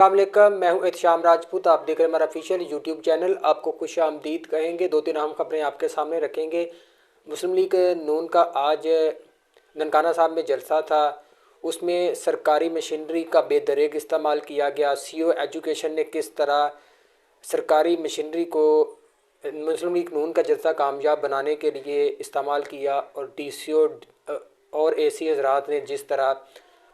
अस्सलामुअलैकुम, मैं हूं एहतशाम राजपूत। आप देख रहे हैं हमारा ऑफिशियल यूट्यूब चैनल। आपको खुश आमदीद कहेंगे। दो तीन अहम खबरें आपके सामने रखेंगे। मुस्लिम लीग नून का आज ननकाना साहब में जलसा था। उसमें सरकारी मशीनरी का बेदरेग इस्तेमाल किया गया। सीओ एजुकेशन ने किस तरह सरकारी मशीनरी को मुस्लिम लीग नून का जलसा कामयाब बनाने के लिए इस्तेमाल किया, और डीसीओ और एसी हजरात ने जिस तरह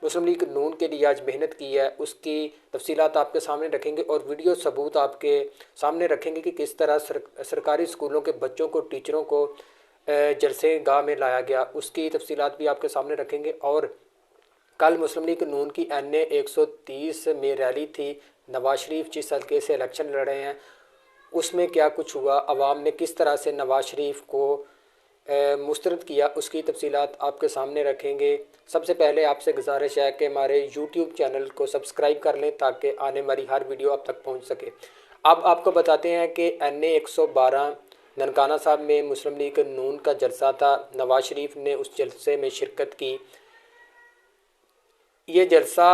मुस्लिम लीग नून के लिए आज मेहनत की है, उसकी तफसीलात आपके सामने रखेंगे और वीडियो सबूत आपके सामने रखेंगे कि किस तरह सरकारी स्कूलों के बच्चों को, टीचरों को जलसे गाह में लाया गया। उसकी तफसीलात भी आपके सामने रखेंगे। और कल मुस्लिम लीग नून की NA 130 में रैली थी। नवाज शरीफ जिस हल्के से इलेक्शन लड़ रहे हैं, उसमें क्या कुछ हुआ, अवाम ने किस तरह से नवाज शरीफ को मुस्तरद किया, उसकी तफसीलात आपके सामने रखेंगे। सबसे पहले आपसे गुजारिश है कि हमारे यूट्यूब चैनल को सब्सक्राइब कर लें ताकि आने वाली हर वीडियो आप तक पहुंच सके। अब आपको बताते हैं कि NA 112 ननकाना साहब में मुस्लिम लीग नून का जलसा था। नवाज शरीफ ने उस जलसे में शिरकत की। ये जलसा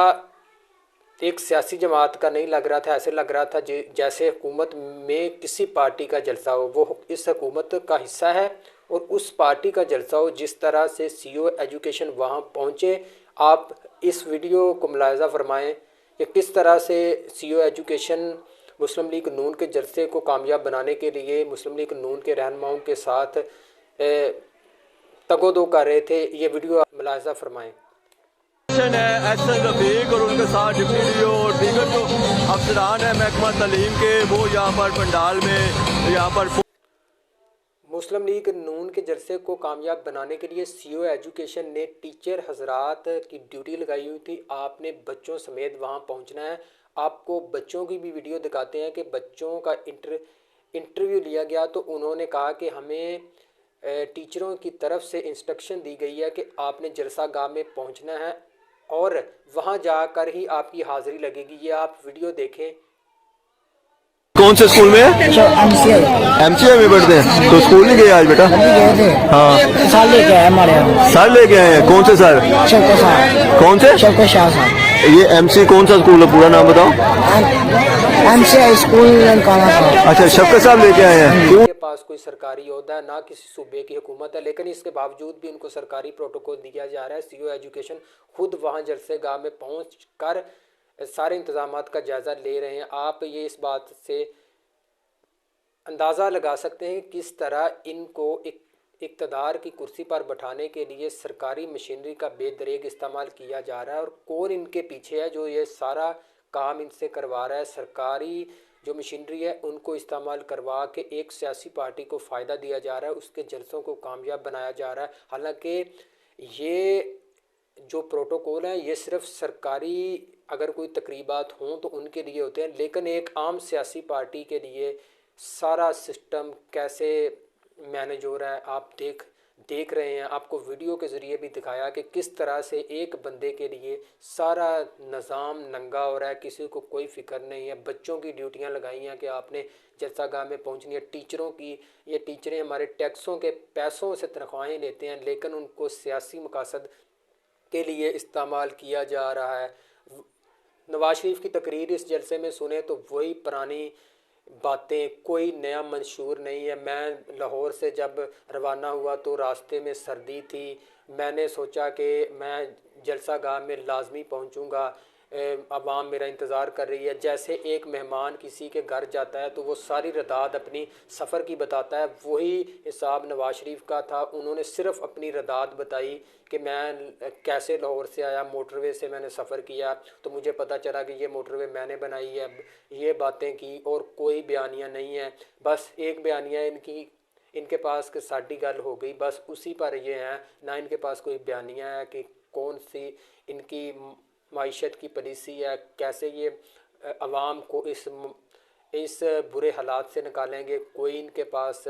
एक सियासी जमात का नहीं लग रहा था। ऐसे लग रहा था जैसे हुकूमत में किसी पार्टी का जलसा हो, वो इस हुकूमत का हिस्सा है और उस पार्टी का जलसा हो। जिस तरह से सीओ एजुकेशन वहाँ पहुँचे, आप इस वीडियो को मुलाहिज़ा फरमाएँ कि किस तरह से सीओ एजुकेशन मुस्लिम लीग नून के जलसे को कामयाब बनाने के लिए मुस्लिम लीग नून के रहनुमाओं के साथ तगोदो कर रहे थे। ये वीडियो आप मुलाहिज़ा फरमाएँ। है एहसन रफीक और उनके साथ डिप्टी और दीगर जो अफसरान है महकमा तालीम के, वो यहाँ पर पंडाल में यहाँ पर मुस्लिम लीग नून के जलसे को कामयाब बनाने के लिए सीओ एजुकेशन ने टीचर हजरात की ड्यूटी लगाई हुई थी। आपने बच्चों समेत वहां पहुंचना है। आपको बच्चों की भी वीडियो दिखाते हैं कि बच्चों का इंटरव्यू लिया गया, तो उन्होंने कहा कि हमें टीचरों की तरफ से इंस्ट्रक्शन दी गई है कि आपने जलसा गाह में पहुंचना है और वहां जाकर ही आपकी हाजिरी लगेगी। ये आप वीडियो देखें। कौन से स्कूल में MCA में पढ़ते हैं, तो स्कूल नहीं गए आज बेटा? गए थे। हाँ, साल लेके आए हमारे यहाँ। सर लेके आए हैं? कौन से सर? शौकत साहब। कौन से? शौकत शाह साहब। ये MC कौन सा स्कूल है, पूरा नाम बताओ। MCA स्कूल ननकाना साहब। अच्छा, शौकत साहब लेके आए हैं। क्यों? के पास कोई सरकारी ओहदा है ना, किसी सूबे की हुकूमत है, लेकिन इसके बावजूद भी उनको सरकारी प्रोटोकॉल दिया जा रहा है। सीओ एजुकेशन खुद वहाँ जलसे गाह में पहुँच कर सारे इंतजामात का जायज़ा ले रहे हैं। आप ये इस बात से अंदाज़ा लगा सकते हैं किस तरह इनको इक़्तिदार की कुर्सी पर बैठाने के लिए सरकारी मशीनरी का बेदरेग इस्तेमाल किया जा रहा है, और कौन इनके पीछे है जो ये सारा काम इनसे करवा रहा है। सरकारी जो मशीनरी है उनको इस्तेमाल करवा के एक सियासी पार्टी को फ़ायदा दिया जा रहा है, उसके जलसों को कामयाब बनाया जा रहा है। हालांकि ये जो प्रोटोकॉल है ये सिर्फ सरकारी अगर कोई तकरीबात हों तो उनके लिए होते हैं, लेकिन एक आम सियासी पार्टी के लिए सारा सिस्टम कैसे मैनेज हो रहा है आप देख रहे हैं। आपको वीडियो के ज़रिए भी दिखाया कि किस तरह से एक बंदे के लिए सारा निज़ाम नंगा हो रहा है, किसी को कोई फ़िक्र नहीं है। बच्चों की ड्यूटियां लगाई हैं कि आपने जलसागाह में पहुंचनी है। टीचरों की, ये टीचरें हमारे टैक्सों के पैसों से तनख्वाहें लेते हैं, लेकिन उनको सियासी मकासद के लिए इस्तेमाल किया जा रहा है। नवाज शरीफ की तकरीर इस जलसे में सुने तो वही पुरानी बातें, कोई नया मंशूर नहीं है। मैं लाहौर से जब रवाना हुआ तो रास्ते में सर्दी थी। मैंने सोचा कि मैं जलसा गाह में लाजमी पहुंचूंगा, अवाम मेरा इंतज़ार कर रही है। जैसे एक मेहमान किसी के घर जाता है तो वो सारी रदाद अपनी सफ़र की बताता है, वही हिसाब नवाज शरीफ का था। उन्होंने सिर्फ अपनी रदाद बताई कि मैं कैसे लाहौर से आया, मोटरवे से मैंने सफ़र किया तो मुझे पता चला कि ये मोटरवे मैंने बनाई है। ये बातें की और कोई बयानियाँ नहीं है। बस एक बयानिया इनके पास कि साड़ी गल हो गई, बस उसी पर ये हैं। ना इनके पास कोई बयानिया है कि कौन सी इनकी माइशत की पॉलिसी है, कैसे ये अवाम को इस बुरे हालात से निकालेंगे। कोई इनके पास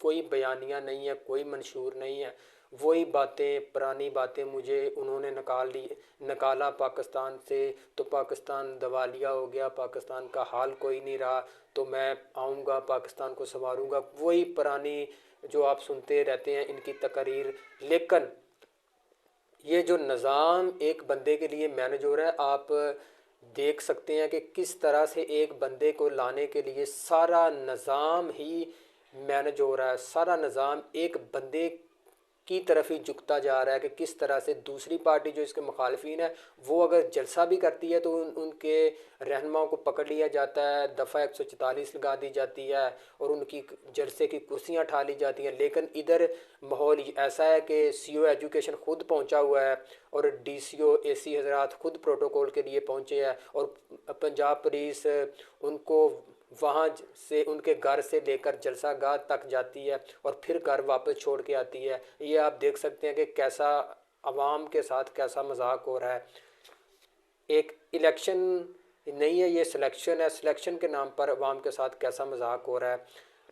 कोई बयानिया नहीं है, कोई मंशूर नहीं है। वही बातें, पुरानी बातें मुझे उन्होंने निकाला पाकिस्तान से, तो पाकिस्तान दवालिया हो गया, पाकिस्तान का हाल कोई नहीं रहा, तो मैं आऊँगा पाकिस्तान को संवारूँगा। वही पुरानी जो आप सुनते रहते हैं इनकी तकरीर। लेकिन ये जो निज़ाम एक बंदे के लिए मैनेज हो रहा है, आप देख सकते हैं कि किस तरह से एक बंदे को लाने के लिए सारा निज़ाम ही मैनेज हो रहा है, सारा निज़ाम एक बंदे की तरफ ही झुकता जा रहा है कि किस तरह से दूसरी पार्टी जो इसके मुखालफिन है वो अगर जलसा भी करती है तो उनके रहनुमाओं को पकड़ लिया जाता है, दफ़ा 144 लगा दी जाती है और उनकी जलसे की कुर्सियां उठा ली जाती हैं। लेकिन इधर माहौल ऐसा है कि सीओ एजुकेशन खुद पहुंचा हुआ है और डीसीओ एसी हजरात खुद प्रोटोकॉल के लिए पहुंचे हैं और पंजाब पुलिस उनको वहाँ से उनके घर से लेकर जलसा गाह तक जाती है और फिर घर वापस छोड़ के आती है। ये आप देख सकते हैं कि कैसा आवाम के साथ कैसा मजाक हो रहा है। एक इलेक्शन नहीं है, ये सिलेक्शन है, सिलेक्शन के नाम पर अवाम के साथ कैसा मजाक हो रहा है।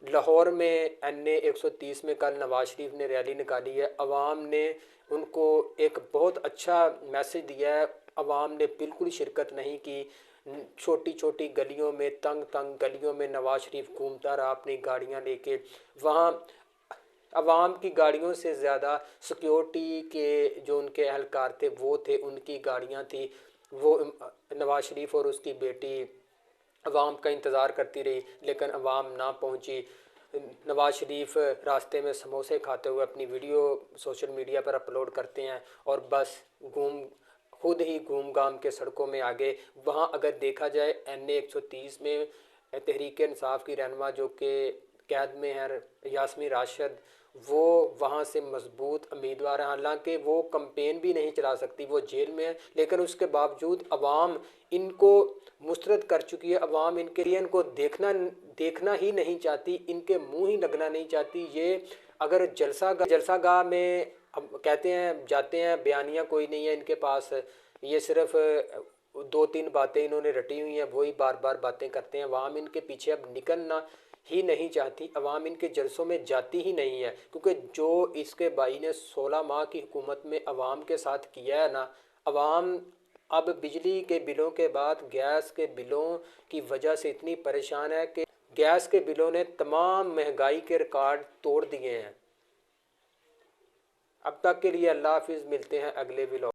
लाहौर में NA 130 में कल नवाज शरीफ ने रैली निकाली है। अवाम ने उनको एक बहुत अच्छा मैसेज दिया है। अवाम ने बिल्कुल शिरकत नहीं की। छोटी छोटी गलियों में, तंग तंग गलियों में नवाज शरीफ घूमता रहा अपनी गाड़ियां लेके। वहाँ अवाम की गाड़ियों से ज़्यादा सिक्योरिटी के जो उनके एहलकार थे वो थे, उनकी गाड़ियां थी। वो नवाज शरीफ और उसकी बेटी अवाम का इंतज़ार करती रही लेकिन अवाम ना पहुंची। नवाज शरीफ रास्ते में समोसे खाते हुए अपनी वीडियो सोशल मीडिया पर अपलोड करते हैं और बस खुद ही घूम घाम के सड़कों में आगे। वहाँ अगर देखा जाए NA 130 में तहरीक इंसाफ की रहनुमा जो कि कैद में है यास्मीन राशिद, वो वहाँ से मजबूत उम्मीदवार है। हालांकि वो कैंपेन भी नहीं चला सकती, वो जेल में है, लेकिन उसके बावजूद अवाम इनको मुस्तरद कर चुकी है। अवाम इनके लिए इनको देखना ही नहीं चाहती, इनके मुंह ही लगना नहीं चाहती। ये अगर जलसागाह में अब कहते हैं जाते हैं, बयानिया कोई नहीं है इनके पास, ये सिर्फ 2-3 बातें इन्होंने रटी हुई हैं, वही बार बार बातें करते हैं। अवाम इनके पीछे अब निकलना ही नहीं चाहती, अवाम इनके जलसों में जाती ही नहीं है, क्योंकि जो इसके भाई ने 16 माह की हुकूमत में अवाम के साथ किया है ना, अवाम अब बिजली के बिलों के बाद गैस के बिलों की वजह से इतनी परेशान है कि गैस के बिलों ने तमाम महंगाई के रिकॉर्ड तोड़ दिए हैं। अब तक के लिए अल्लाह हाफिज़, मिलते हैं अगले व्लॉग।